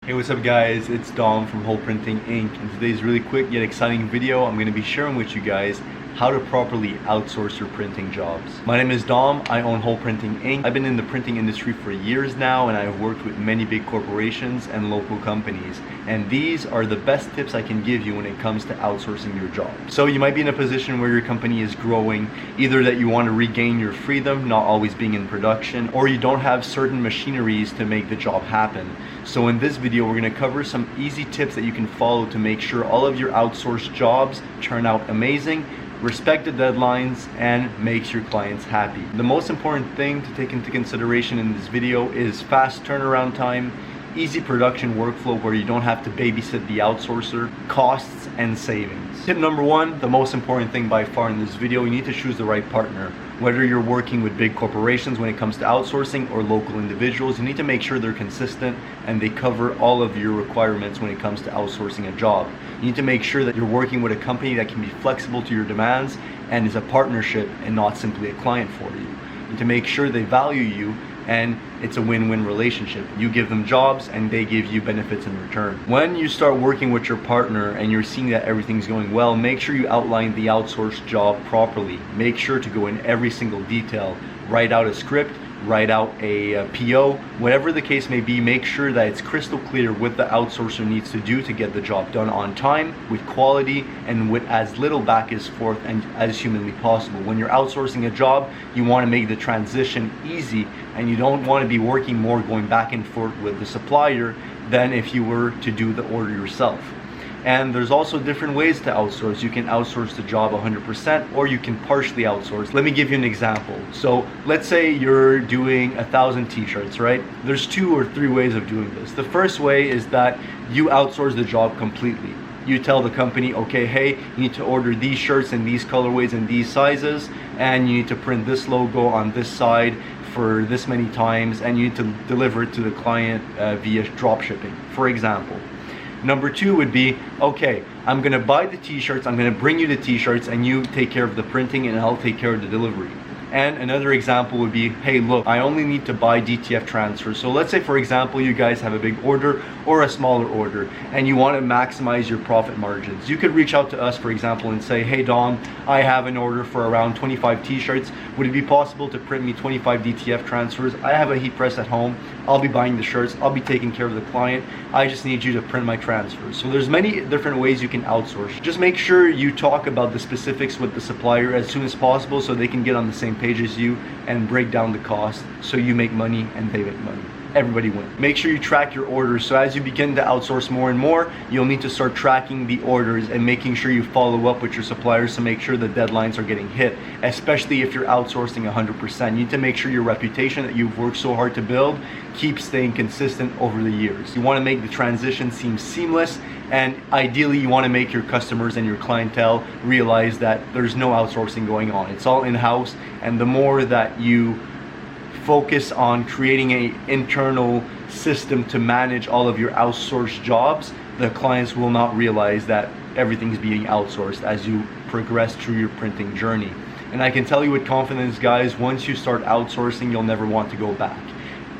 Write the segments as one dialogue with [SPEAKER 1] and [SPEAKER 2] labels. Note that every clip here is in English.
[SPEAKER 1] Hey, what's up guys, it's Dom from Outsource Printing Inc. In today's really quick yet exciting video, I'm going to be sharing with you guys how to properly outsource your printing jobs. My name is Dom, I own Outsource Printing Inc. I've been in the printing industry for years now, and I've worked with many big corporations and local companies. And these are the best tips I can give you when it comes to outsourcing your job. So you might be in a position where your company is growing, either that you want to regain your freedom, not always being in production, or you don't have certain machineries to make the job happen. So in this video, we're going to cover some easy tips that you can follow to make sure all of your outsourced jobs turn out amazing, respect the deadlines, and makes your clients happy. The most important thing to take into consideration in this video is fast turnaround time, easy production workflow where you don't have to babysit the outsourcer, costs, and savings. Tip number one, the most important thing by far in this video, you need to choose the right partner. Whether you're working with big corporations when it comes to outsourcing or local individuals, you need to make sure they're consistent and they cover all of your requirements when it comes to outsourcing a job. You need to make sure that you're working with a company that can be flexible to your demands and is a partnership and not simply a client for you. You need to make sure they value you and it's a win-win relationship. You give them jobs and they give you benefits in return. When you start working with your partner and you're seeing that everything's going well, make sure you outline the outsourced job properly. Make sure to go in every single detail. Write out a script, write out a PO, whatever the case may be. Make sure that it's crystal clear what the outsourcer needs to do to get the job done on time, with quality, and with as little back and forth and as humanly possible. When you're outsourcing a job, you want to make the transition easy, and you don't want to be working more going back and forth with the supplier than if you were to do the order yourself. And there's also different ways to outsource. You can outsource the job 100%, or you can partially outsource. Let me give you an example. So let's say you're doing 1,000 t-shirts, right? There's 2 or 3 ways of doing this. The first way is that you outsource the job completely. You tell the company, okay, hey, you need to order these shirts in these colorways and these sizes, and you need to print this logo on this side for this many times, and you need to deliver it to the client via drop shipping, for example. Number 2 would be, okay, I'm gonna buy the t-shirts, I'm gonna bring you the t-shirts, and you take care of the printing and I'll take care of the delivery. And another example would be, hey look, I only need to buy DTF transfers. So let's say for example you guys have a big order or a smaller order and you want to maximize your profit margins. You could reach out to us, for example, and say, hey Dom, I have an order for around 25 t-shirts. Would it be possible to print me 25 DTF transfers? I have a heat press at home. I'll be buying the shirts. I'll be taking care of the client. I just need you to print my transfers. So there's many different ways you can outsource. Just make sure you talk about the specifics with the supplier as soon as possible so they can get on the same page as you and break down the cost so you make money and they make money. Everybody wins. Make sure you track your orders. So as you begin to outsource more and more, you'll need to start tracking the orders and making sure you follow up with your suppliers to make sure the deadlines are getting hit, especially if you're outsourcing 100%. You need to make sure your reputation that you've worked so hard to build keeps staying consistent over the years. You want to make the transition seem seamless, and ideally you want to make your customers and your clientele realize that there's no outsourcing going on. It's all in-house, and the more that you focus on creating an internal system to manage all of your outsourced jobs, the clients will not realize that everything's being outsourced as you progress through your printing journey. And I can tell you with confidence, guys, once you start outsourcing, you'll never want to go back.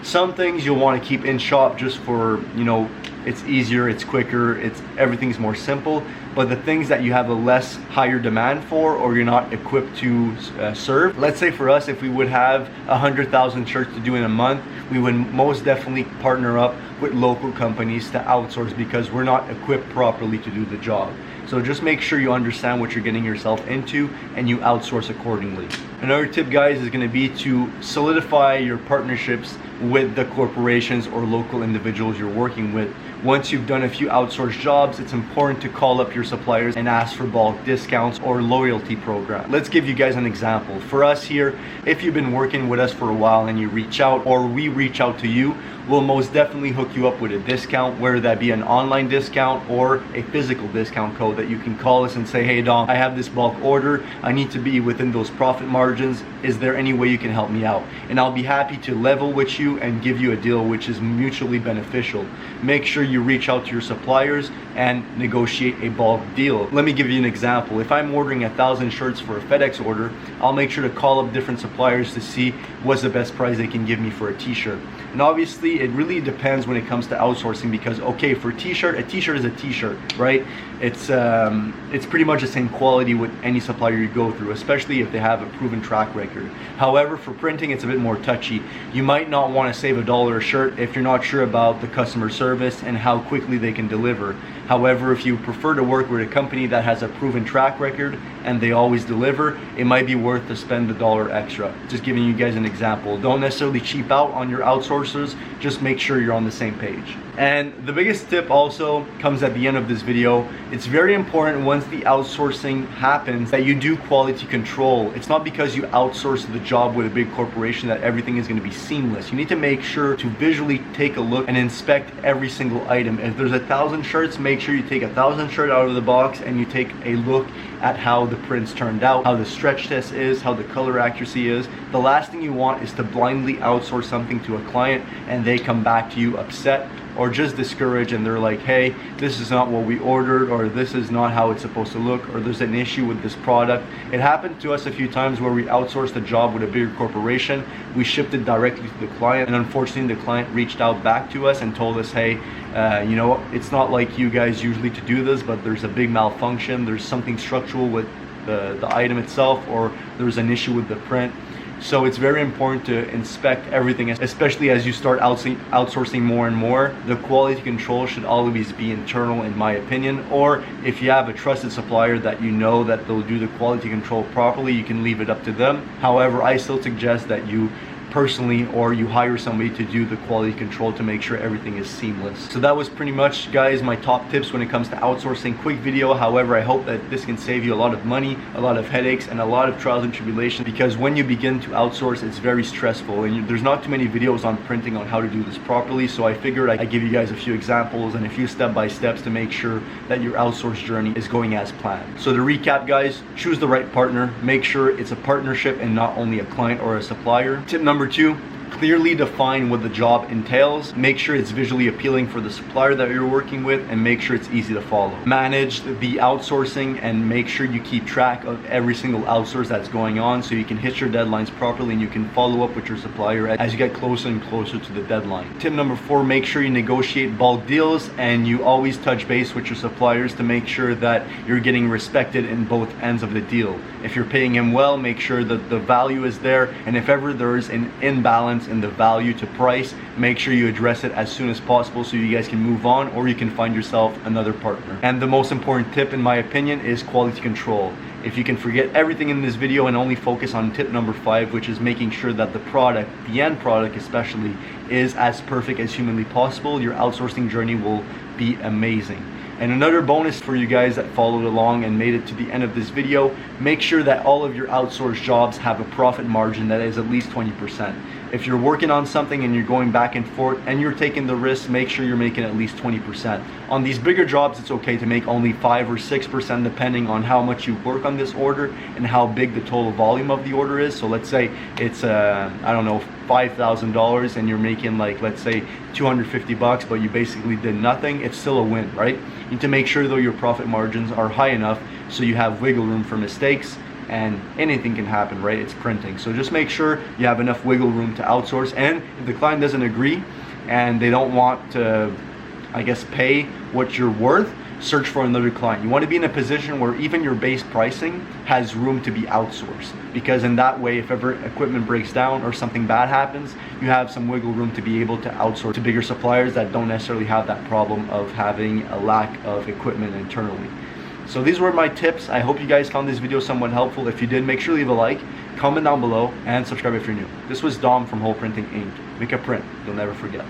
[SPEAKER 1] Some things you'll want to keep in shop just for, you know, it's easier, it's quicker, everything's more simple. But the things that you have a less higher demand for, or you're not equipped to serve, let's say for us, if we would have 100,000 shirts to do in a month, we would most definitely partner up with local companies to outsource because we're not equipped properly to do the job. So just make sure you understand what you're getting yourself into and you outsource accordingly. Another tip, guys, is going to be to solidify your partnerships with the corporations or local individuals you're working with. Once you've done a few outsourced jobs, it's important to call up your suppliers and ask for bulk discounts or loyalty program. Let's give you guys an example. For us here, if you've been working with us for a while and you reach out, or we reach out to you, we'll most definitely hook you up with a discount, whether that be an online discount or a physical discount code that you can call us and say, hey Dom, I have this bulk order, I need to be within those profit margins, is there any way you can help me out? And I'll be happy to level with you and give you a deal which is mutually beneficial. Make sure you reach out to your suppliers and negotiate a bulk deal. Let me give you an example. If I'm ordering 1,000 shirts for a FedEx order, I'll make sure to call up different suppliers to see what's the best price they can give me for a t-shirt. And obviously it really depends when it comes to outsourcing, because okay, for a t-shirt is a t-shirt, right? It's pretty much the same quality with any supplier you go through, especially if they have a proven track record. However, for printing, it's a bit more touchy. You might not want to save $1 a shirt if you're not sure about the customer service and how quickly they can deliver. However, if you prefer to work with a company that has a proven track record and they always deliver, it might be worth to spend $1 extra. Just giving you guys an example. Don't necessarily cheap out on your outsourcers, just make sure you're on the same page. And the biggest tip also comes at the end of this video. It's very important once the outsourcing happens that you do quality control. It's not because you outsource the job with a big corporation that everything is going to be seamless. You need to make sure to visually take a look and inspect every single item. If there's 1,000 shirts, make sure you take 1,000 shirts out of the box and you take a look at how the prints turned out, how the stretch test is, how the color accuracy is. The last thing you want is to blindly outsource something to a client and they come back to you upset or just discouraged and they're like, hey, this is not what we ordered, or this is not how it's supposed to look, or there's an issue with this product. It happened to us a few times where we outsourced a job with a bigger corporation. We shipped it directly to the client, and unfortunately the client reached out back to us and told us, hey, you know, it's not like you guys usually to do this, but there's a big malfunction, there's something structural with the item itself, or there's an issue with the print. So it's very important to inspect everything, especially as you start outsourcing more and more. The quality control should always be internal, in my opinion, or if you have a trusted supplier that you know that they'll do the quality control properly, you can leave it up to them. However, I still suggest that you personally or you hire somebody to do the quality control to make sure everything is seamless. So that was pretty much, guys, my top tips when it comes to outsourcing. Quick video, however, I hope that this can save you a lot of money, a lot of headaches, and a lot of trials and tribulations, because when you begin to outsource, it's very stressful, and there's not too many videos on printing on how to do this properly. So I figured I'd give you guys a few examples and a few step-by-steps to make sure that your outsource journey is going as planned. So to recap, guys, choose the right partner. Make sure it's a partnership and not only a client or a supplier. Tip number 2, clearly define what the job entails. Make sure it's visually appealing for the supplier that you're working with, and make sure it's easy to follow. Manage the outsourcing and make sure you keep track of every single outsource that's going on so you can hit your deadlines properly and you can follow up with your supplier as you get closer and closer to the deadline. Tip number 4, make sure you negotiate bulk deals and you always touch base with your suppliers to make sure that you're getting respected in both ends of the deal. If you're paying him well, make sure that the value is there, and if ever there's an imbalance in the value to price, make sure you address it as soon as possible so you guys can move on, or you can find yourself another partner. And the most important tip, in my opinion, is quality control. If you can forget everything in this video and only focus on tip number 5, which is making sure that the product, the end product especially, is as perfect as humanly possible, your outsourcing journey will be amazing. And another bonus for you guys that followed along and made it to the end of this video, make sure that all of your outsourced jobs have a profit margin that is at least 20%. If you're working on something and you're going back and forth and you're taking the risk, make sure you're making at least 20%. On these bigger jobs, it's okay to make only 5 or 6% depending on how much you work on this order and how big the total volume of the order is. So let's say it's I don't know, $5,000 and you're making, like, let's say $250, but you basically did nothing. It's still a win, right? You need to make sure though your profit margins are high enough so you have wiggle room for mistakes, and anything can happen, right? It's printing. So just make sure you have enough wiggle room to outsource. And if the client doesn't agree and they don't want to, I guess, pay what you're worth, search for another client. You want to be in a position where even your base pricing has room to be outsourced, because in that way, if ever equipment breaks down or something bad happens, you have some wiggle room to be able to outsource to bigger suppliers that don't necessarily have that problem of having a lack of equipment internally. So these were my tips. I hope you guys found this video somewhat helpful. If you did, make sure to leave a like, comment down below, and subscribe if you're new. This was Dom from Whole Printing Inc. Make a print you'll never forget.